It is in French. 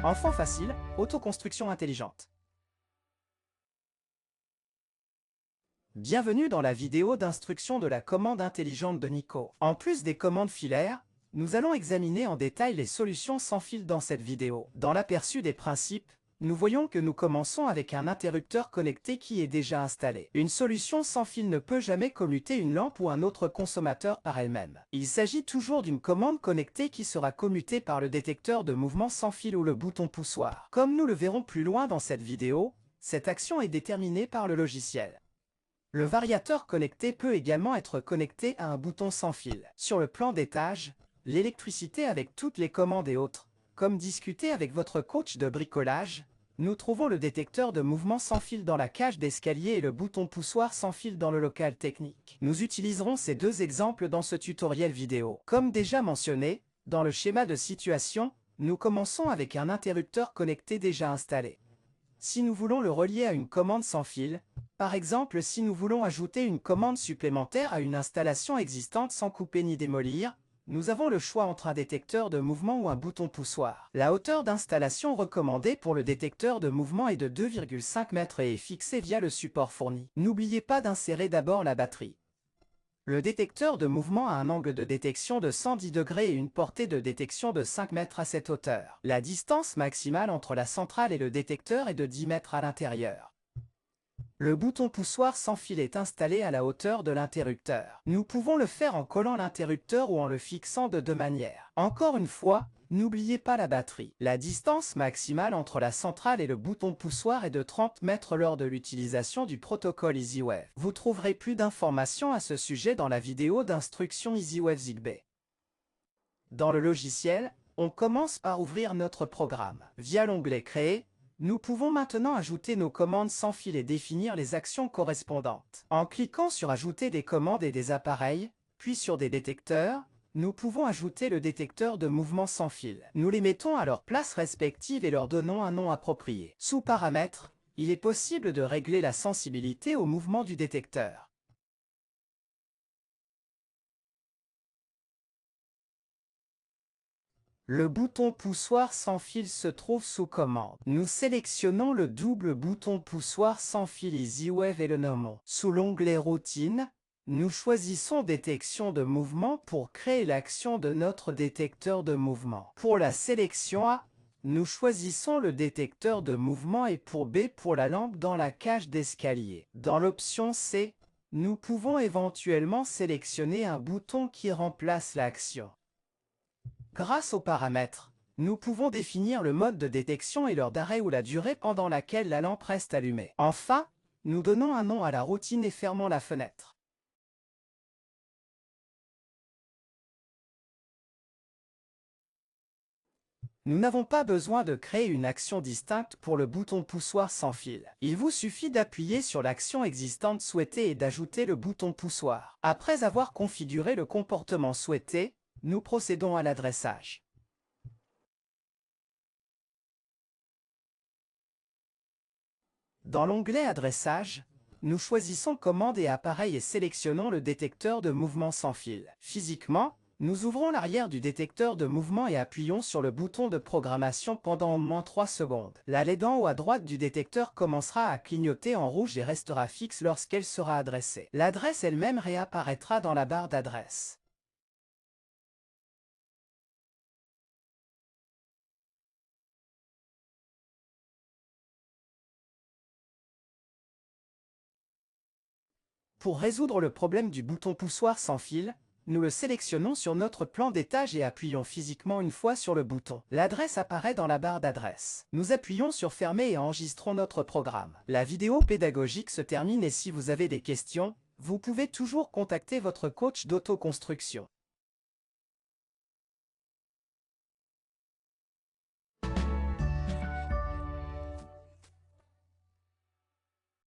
Enfant facile, autoconstruction intelligente. Bienvenue dans la vidéo d'instruction de la commande intelligente de Nico. En plus des commandes filaires, nous allons examiner en détail les solutions sans fil dans cette vidéo. Dans l'aperçu des principes, nous voyons que nous commençons avec un interrupteur connecté qui est déjà installé. Une solution sans fil ne peut jamais commuter une lampe ou un autre consommateur par elle-même. Il s'agit toujours d'une commande connectée qui sera commutée par le détecteur de mouvement sans fil ou le bouton poussoir. Comme nous le verrons plus loin dans cette vidéo, cette action est déterminée par le logiciel. Le variateur connecté peut également être connecté à un bouton sans fil. Sur le plan des tâches, l'électricité avec toutes les commandes et autres, comme discuter avec votre coach de bricolage, nous trouvons le détecteur de mouvement sans fil dans la cage d'escalier et le bouton poussoir sans fil dans le local technique. Nous utiliserons ces deux exemples dans ce tutoriel vidéo. Comme déjà mentionné, dans le schéma de situation, nous commençons avec un interrupteur connecté déjà installé. Si nous voulons le relier à une commande sans fil, par exemple si nous voulons ajouter une commande supplémentaire à une installation existante sans couper ni démolir, nous avons le choix entre un détecteur de mouvement ou un bouton poussoir. La hauteur d'installation recommandée pour le détecteur de mouvement est de 2,5 mètres et est fixée via le support fourni. N'oubliez pas d'insérer d'abord la batterie. Le détecteur de mouvement a un angle de détection de 110 degrés et une portée de détection de 5 mètres à cette hauteur. La distance maximale entre la centrale et le détecteur est de 10 mètres à l'intérieur. Le bouton poussoir sans fil est installé à la hauteur de l'interrupteur. Nous pouvons le faire en collant l'interrupteur ou en le fixant de deux manières. Encore une fois, n'oubliez pas la batterie. La distance maximale entre la centrale et le bouton poussoir est de 30 mètres lors de l'utilisation du protocole EasyWave. Vous trouverez plus d'informations à ce sujet dans la vidéo d'instruction EasyWave Zigbee. Dans le logiciel, on commence par ouvrir notre programme. Via l'onglet Créer, nous pouvons maintenant ajouter nos commandes sans fil et définir les actions correspondantes. En cliquant sur Ajouter des commandes et des appareils, puis sur des détecteurs, nous pouvons ajouter le détecteur de mouvement sans fil. Nous les mettons à leur place respective et leur donnons un nom approprié. Sous Paramètres, il est possible de régler la sensibilité au mouvement du détecteur. Le bouton poussoir sans fil se trouve sous commande. Nous sélectionnons le double bouton poussoir sans fil EasyWave et le nommons. Sous l'onglet Routine, nous choisissons Détection de mouvement pour créer l'action de notre détecteur de mouvement. Pour la sélection A, nous choisissons le détecteur de mouvement et pour B pour la lampe dans la cage d'escalier. Dans l'option C, nous pouvons éventuellement sélectionner un bouton qui remplace l'action. Grâce aux paramètres, nous pouvons définir le mode de détection et l'heure d'arrêt ou la durée pendant laquelle la lampe reste allumée. Enfin, nous donnons un nom à la routine et fermons la fenêtre. Nous n'avons pas besoin de créer une action distincte pour le bouton poussoir sans fil. Il vous suffit d'appuyer sur l'action existante souhaitée et d'ajouter le bouton poussoir. Après avoir configuré le comportement souhaité, nous procédons à l'adressage. Dans l'onglet Adressage, nous choisissons Commande et appareil et sélectionnons le détecteur de mouvement sans fil. Physiquement, nous ouvrons l'arrière du détecteur de mouvement et appuyons sur le bouton de programmation pendant au moins 3 secondes. La LED en haut à droite du détecteur commencera à clignoter en rouge et restera fixe lorsqu'elle sera adressée. L'adresse elle-même réapparaîtra dans la barre d'adresse. Pour résoudre le problème du bouton poussoir sans fil, nous le sélectionnons sur notre plan d'étage et appuyons physiquement une fois sur le bouton. L'adresse apparaît dans la barre d'adresse. Nous appuyons sur Fermer et enregistrons notre programme. La vidéo pédagogique se termine et si vous avez des questions, vous pouvez toujours contacter votre coach d'autoconstruction.